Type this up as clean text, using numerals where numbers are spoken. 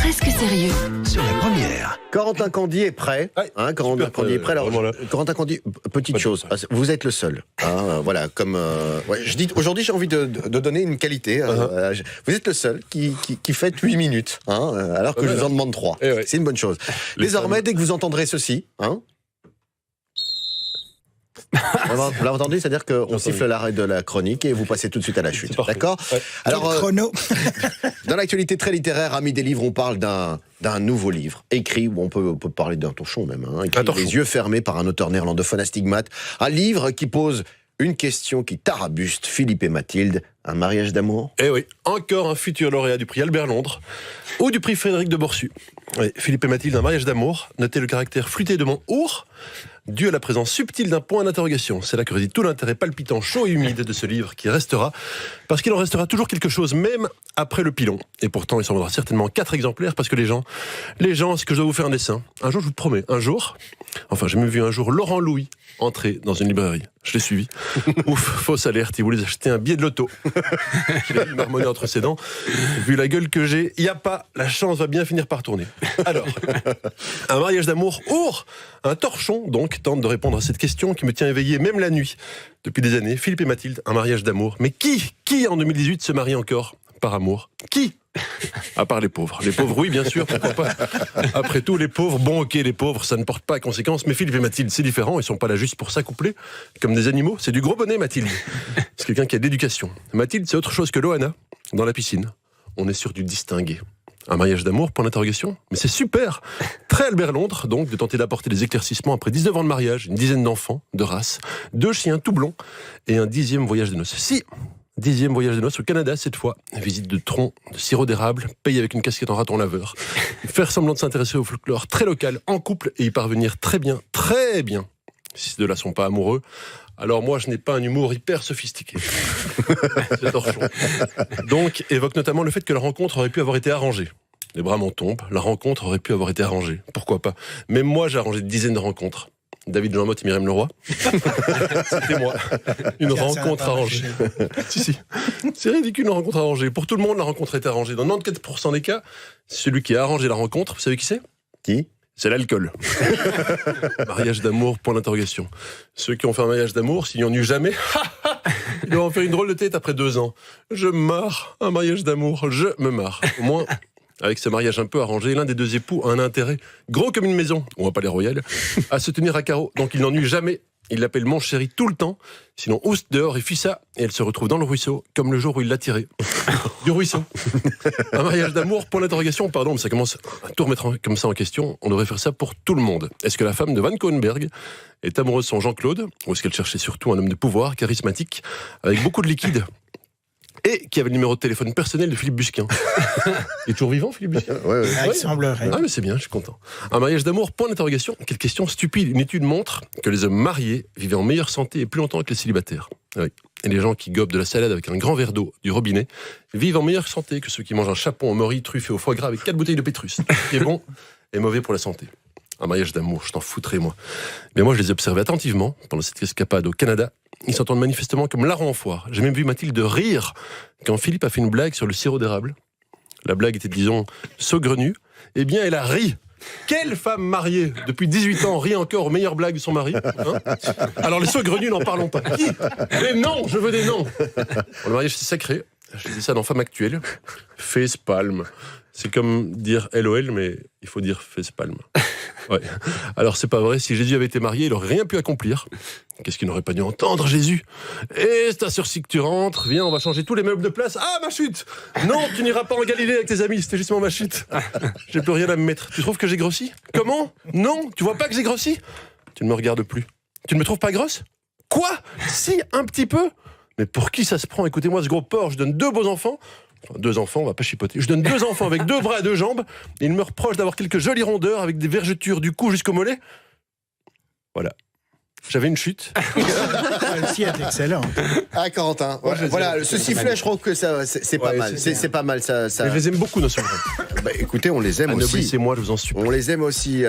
presque sérieux. Sur la première. Corentin Candie est prêt. Ouais, Corentin Candie est prêt. Alors, vraiment là. Corentin Candie, petite chose. Vous êtes le seul. Voilà, comme je dis aujourd'hui, j'ai envie de donner une qualité. Vous êtes le seul qui fait 8 minutes, alors que je vous en demande 3. Ouais. C'est une bonne chose. Désormais, dès que vous entendrez ceci, vous l'avez entendu, c'est-à-dire qu'on siffle l'arrêt de la chronique et vous passez tout de suite à la chute. D'accord ? Ouais. Alors, chrono. dans l'actualité très littéraire, amis des livres, on parle d'un nouveau livre, écrit, ou on peut parler d'un torchon même, écrit les yeux fermés par un auteur néerlandophone astigmate. Un livre qui pose une question qui tarabuste Philippe et Mathilde. Un mariage d'amour ? Eh oui, encore un futur lauréat du prix Albert Londres ou du prix Frédéric de Borsu. Oui, Philippe et Mathilde, un mariage d'amour. Notez le caractère flûté de mon our, dû à la présence subtile d'un point d'interrogation. C'est là que réside tout l'intérêt palpitant, chaud et humide de ce livre qui restera, parce qu'il en restera toujours quelque chose, même après le pilon. Et pourtant, il s'en vendra certainement 4 exemplaires, parce que les gens, c'est que je dois vous faire un dessin. Un jour, je vous promets, j'ai même vu un jour Laurent Louis entrer dans une librairie. Je l'ai suivi. Ouf, fausse alerte, il voulait acheter un billet de loto. Je l'ai vu marmonner entre ses dents. Vu la gueule que j'ai, y a pas, la chance va bien finir par tourner. Alors, un mariage d'amour, un torchon, donc, tente de répondre à cette question qui me tient éveillé même la nuit. Depuis des années, Philippe et Mathilde, un mariage d'amour. Mais qui en 2018 se marie encore par amour ? Qui ? À part les pauvres. Les pauvres, oui, bien sûr, pourquoi pas. Après tout, les pauvres, les pauvres, ça ne porte pas à conséquence. Mais Philippe et Mathilde, c'est différent. Ils sont pas là juste pour s'accoupler comme des animaux. C'est du gros bonnet, Mathilde. C'est quelqu'un qui a de l'éducation. Mathilde, c'est autre chose que Loana, dans la piscine. On est sur du distingué. Un mariage d'amour, point d'interrogation. Mais c'est super. Très Albert Londres, donc, de tenter d'apporter des éclaircissements après 19 ans de mariage, une dizaine d'enfants, de race, 2 chiens tout blonds, et un 10e voyage de noces. 10e voyage de noces au Canada, cette fois. Visite de tronc, de sirop d'érable, paye avec une casquette en raton laveur. Faire semblant de s'intéresser au folklore très local, en couple, et y parvenir très bien. Si ces deux-là sont pas amoureux, alors moi, je n'ai pas un humour hyper sophistiqué. C'est torchon. Donc, évoque notamment le fait que la rencontre aurait pu avoir été arrangée. Les bras m'en tombent, la rencontre aurait pu avoir été arrangée. Pourquoi pas ? Même moi, j'ai arrangé des dizaines de rencontres. David Jean Motte et Myriam Leroy. C'était moi. Une rencontre arrangée. Si. C'est ridicule, une rencontre arrangée. Pour tout le monde, la rencontre est arrangée. Dans 94% des cas, celui qui a arrangé la rencontre, vous savez qui c'est ? Qui ? C'est l'alcool. Mariage d'amour, point d'interrogation. Ceux qui ont fait un mariage d'amour, s'il n'y en eut jamais, ils doivent en faire une drôle de tête après 2 ans. Je me marre, un mariage d'amour, je me marre. Au moins, avec ce mariage un peu arrangé, l'un des 2 époux a un intérêt, gros comme une maison, on va pas les royales, à se tenir à carreau. Donc il n'en eut jamais. Il l'appelle mon chéri tout le temps. Sinon, oust dehors et fuit ça. Et elle se retrouve dans le ruisseau, comme le jour où il l'a tiré. Du ruisseau. Un mariage d'amour, point d'interrogation, pardon, mais ça commence à tout remettre comme ça en question. On devrait faire ça pour tout le monde. Est-ce que la femme de Van Koenberg est amoureuse de son Jean-Claude ? Ou est-ce qu'elle cherchait surtout un homme de pouvoir, charismatique, avec beaucoup de liquide ? Et qui avait le numéro de téléphone personnel de Philippe Busquin. Il est toujours vivant, Philippe Busquin ? Ouais. Il semblerait. Ah, mais c'est bien, je suis content. Un mariage d'amour, point d'interrogation. Quelle question stupide. Une étude montre que les hommes mariés vivaient en meilleure santé et plus longtemps que les célibataires. Oui. Et les gens qui gobent de la salade avec un grand verre d'eau du robinet vivent en meilleure santé que ceux qui mangent un chapon au mori truffé au foie gras avec 4 bouteilles de pétrus. Ce qui est bon et mauvais pour la santé. Un mariage d'amour, je t'en foutrais, moi. Mais moi, je les ai observés attentivement pendant cette escapade au Canada. Ils s'entendent manifestement comme larrons en foire. J'ai même vu Mathilde rire quand Philippe a fait une blague sur le sirop d'érable. La blague était, disons, saugrenue. Eh bien, elle a ri. Quelle femme mariée depuis 18 ans rit encore aux meilleures blagues de son mari, Alors les saugrenus, n'en parlons pas. Qui ? Des noms, je veux des noms. Le mariage, c'est sacré. Je dis ça dans Femme Actuelle. Facepalm. C'est comme dire LOL, mais il faut dire facepalm. Ouais. Alors c'est pas vrai, si Jésus avait été marié, il aurait rien pu accomplir. Qu'est-ce qu'il n'aurait pas dû entendre, Jésus ? Et c'est à sur-ci que tu rentres, viens, on va changer tous les meubles de place. Ah, ma chute ! Non, tu n'iras pas en Galilée avec tes amis, c'était justement ma chute. J'ai plus rien à me mettre. Tu trouves que j'ai grossi ? Comment ? Non, tu vois pas que j'ai grossi ? Tu ne me regardes plus. Tu ne me trouves pas grosse ? Quoi ? Si, un petit peu. Mais pour qui ça se prend ? Écoutez-moi, ce gros porc, je donne 2 beaux enfants. Enfin, 2 enfants, on va pas chipoter. Je donne 2 enfants avec 2 bras et 2 jambes, et il me reproche d'avoir quelques jolies rondeurs avec des vergetures du cou jusqu'au mollet. Voilà. J'avais une chute. Celle-ci est excellente. Ah, Corentin. Voilà, ce sifflet, je trouve que ça, c'est pas mal. C'est pas mal, ça. Mais je les aime beaucoup, nos souverains. Écoutez, on les aime aussi. Anoblissez-moi, je vous en supplie. On les aime aussi.